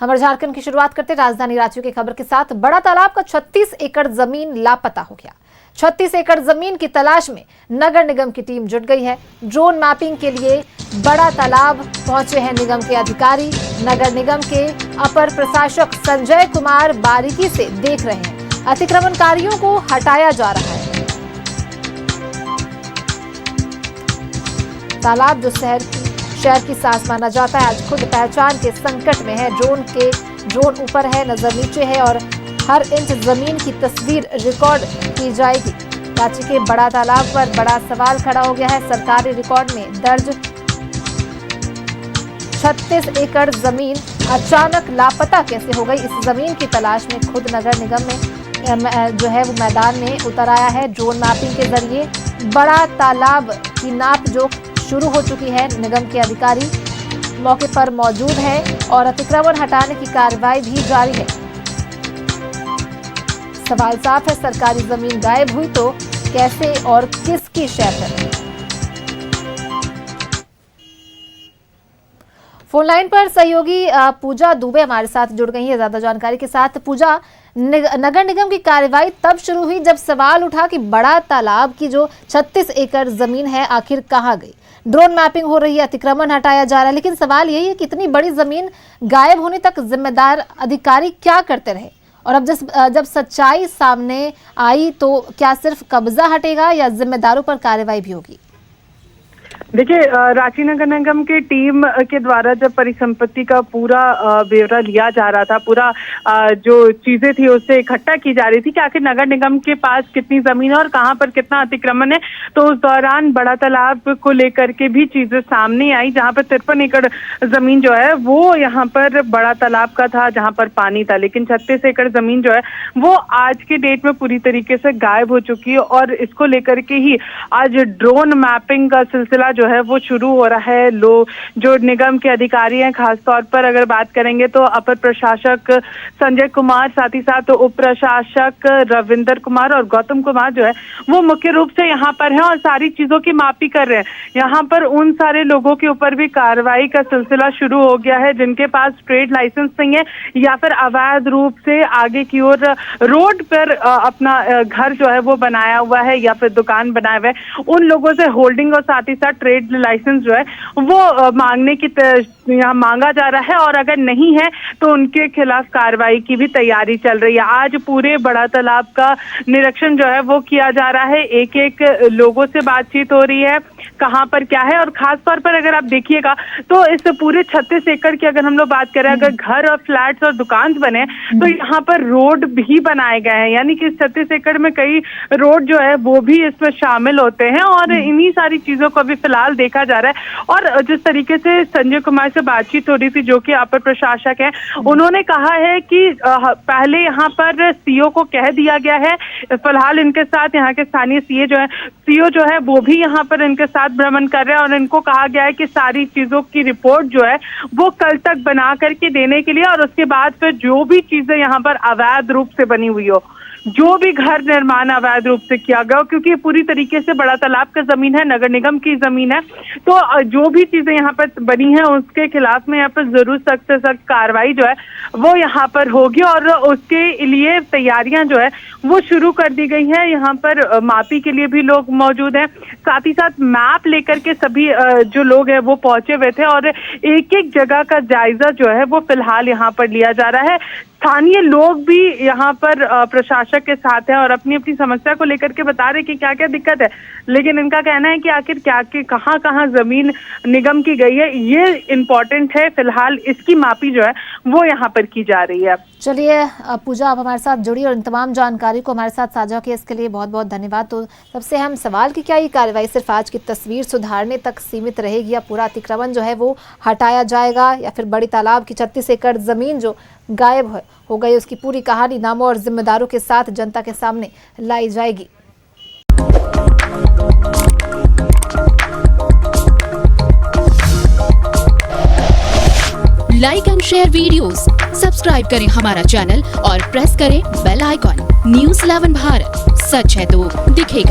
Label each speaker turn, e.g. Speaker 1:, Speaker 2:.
Speaker 1: हमारे झारखंड की शुरुआत करते राजधानी रांची की खबर के साथ। बड़ा तालाब का 36 एकड़ जमीन लापता हो गया। 36 एकड़ जमीन की तलाश में नगर निगम की टीम जुट गई है। ड्रोन मैपिंग के लिए बड़ा तालाब पहुंचे हैं निगम के अधिकारी। नगर निगम के अपर प्रशासक संजय कुमार बारीकी से देख रहे हैं। अतिक्रमणकारियों को हटाया जा रहा है। तालाब जो शहर की सांस माना जाता है, आज खुद पहचान के संकट में है। ड्रोन ऊपर है, नजर नीचे है और हर इंच जमीन की तस्वीर रिकॉर्ड की जाएगी। रांची के बड़ा तालाब पर बड़ा सवाल खड़ा हो गया है। सरकारी रिकॉर्ड में दर्ज 36 एकड़ जमीन अचानक लापता कैसे हो गई? इस जमीन की तलाश में खुद नगर निगम में जो है वो मैदान में उतर आया है। ड्रोन मैपिंग के जरिए बड़ा तालाब की नाप जोख शुरू हो चुकी है। निगम के अधिकारी मौके पर मौजूद हैं और अतिक्रमण हटाने की कार्रवाई भी जारी है। सवाल साफ है, सरकारी जमीन गायब हुई तो कैसे और किसकी शय पर? फोन लाइन पर सहयोगी पूजा दुबे हमारे साथ जुड़ गई है ज्यादा जानकारी के साथ। पूजा, नगर निगम की कार्रवाई तब शुरू हुई जब सवाल उठा कि बड़ा तालाब की जो 36 एकड़ जमीन है आखिर कहां गई? ड्रोन मैपिंग हो रही है, अतिक्रमण हटाया जा रहा है, लेकिन सवाल यही है कि इतनी बड़ी जमीन गायब होने तक जिम्मेदार अधिकारी क्या करते रहे? और अब जब सच्चाई सामने आई तो क्या सिर्फ कब्जा हटेगा या जिम्मेदारों पर कार्रवाई भी होगी?
Speaker 2: देखिए, रांची नगर निगम की टीम के द्वारा जब परिसंपत्ति का पूरा ब्यौरा लिया जा रहा था, पूरा जो चीजें थी उससे इकट्ठा की जा रही थी कि आखिर नगर निगम के पास कितनी जमीन है और कहां पर कितना अतिक्रमण है, तो उस दौरान बड़ा तालाब को लेकर के भी चीजें सामने आई, जहां पर 53 एकड़ जमीन जो है वो यहाँ पर बड़ा तालाब का था, जहां पर पानी था। लेकिन 36 एकड़ जमीन जो है वो आज के डेट में पूरी तरीके से गायब हो चुकी है और इसको लेकर के ही आज ड्रोन मैपिंग का सिलसिला जो है वो शुरू हो रहा है। जो निगम के अधिकारी हैं, खासतौर पर अगर बात करेंगे तो अपर प्रशासक संजय कुमार, साथ ही साथ उप प्रशासक रविंदर कुमार और गौतम कुमार जो है वो मुख्य रूप से यहाँ पर हैं और सारी चीजों की मापी कर रहे हैं। यहाँ पर उन सारे लोगों के ऊपर भी कार्रवाई का सिलसिला शुरू हो गया है जिनके पास ट्रेड लाइसेंस नहीं है या फिर अवैध रूप से आगे की ओर रोड पर अपना घर जो है वो बनाया हुआ है या फिर दुकान बनाया हुआ है। उन लोगों से होल्डिंग और साथ ही साथ ट्रेड लाइसेंस जो है वो मांगने की यहाँ मांगा जा रहा है और अगर नहीं है तो उनके खिलाफ कार्रवाई की भी तैयारी चल रही है। आज पूरे बड़ा तालाब का निरीक्षण जो है वो किया जा रहा है। एक एक लोगों से बातचीत हो रही है, कहाँ पर क्या है। और खास तौर पर अगर आप देखिएगा तो इस पूरे 36 एकड़ की अगर हम लोग बात करें, अगर घर और फ्लैट्स और दुकान बने तो यहाँ पर रोड भी बनाए गए हैं, यानी कि 36 एकड़ में कई रोड जो है वो भी इसमें शामिल होते हैं और इन्हीं सारी चीजों को अभी फिलहाल देखा जा रहा है। और जिस तरीके से संजय कुमार से बातचीत हो रही थी, जो कि अपर प्रशासक है, उन्होंने कहा है कि पहले यहाँ पर सीओ को कह दिया गया है, फिलहाल इनके साथ यहाँ के स्थानीय सीओ जो है वो भी यहाँ पर इनके साथ भ्रमण कर रहे हैं और इनको कहा गया है कि सारी चीजों की रिपोर्ट जो है वो कल तक बना करके देने के लिए और उसके बाद फिर जो भी चीजें यहाँ पर अवैध रूप से बनी हुई हो, जो भी घर निर्माण अवैध रूप से किया गया, क्योंकि पूरी तरीके से बड़ा तालाब का जमीन है, नगर निगम की जमीन है, तो जो भी चीजें यहाँ पर बनी है उसके खिलाफ में यहाँ पर जरूर सख्त से सख्त कार्रवाई जो है वो यहाँ पर होगी और उसके लिए तैयारियां जो है वो शुरू कर दी गई है। यहाँ पर मापी के लिए भी लोग मौजूद हैं, साथ ही साथ मैप लेकर के सभी जो लोग हैं वो पहुंचे हुए थे और एक एक जगह का जायजा जो है वो फिलहाल यहाँ पर लिया जा रहा है। स्थानीय लोग भी यहाँ पर प्रशासक के साथ हैं और अपनी अपनी समस्या को लेकर के बता रहे कि क्या क्या दिक्कत है, लेकिन इनका कहना है कि आखिर क्या कहाँ कहाँ जमीन निगम की गई है ये इम्पोर्टेंट है। फिलहाल इसकी मापी जो है वो यहाँ पर की जा रही है।
Speaker 1: चलिए पूजा, आप हमारे साथ जुड़ी और इन तमाम जानकारी को हमारे साथ साझा किया, इसके लिए बहुत बहुत धन्यवाद। तो सबसे अहम सवाल कि क्या ये कार्रवाई सिर्फ आज की तस्वीर सुधारने तक सीमित रहेगी या पूरा अतिक्रमण जो है वो हटाया जाएगा या फिर बड़ी तालाब की 36 एकड़ जमीन जो गायब हो गई उसकी पूरी कहानी नामों और जिम्मेदारों के साथ जनता के सामने लाई जाएगी।
Speaker 3: Like and share videos, subscribe करें हमारा चैनल और प्रेस करें बेल आइकॉन। न्यूज़ 11 भारत, सच है तो दिखेगा।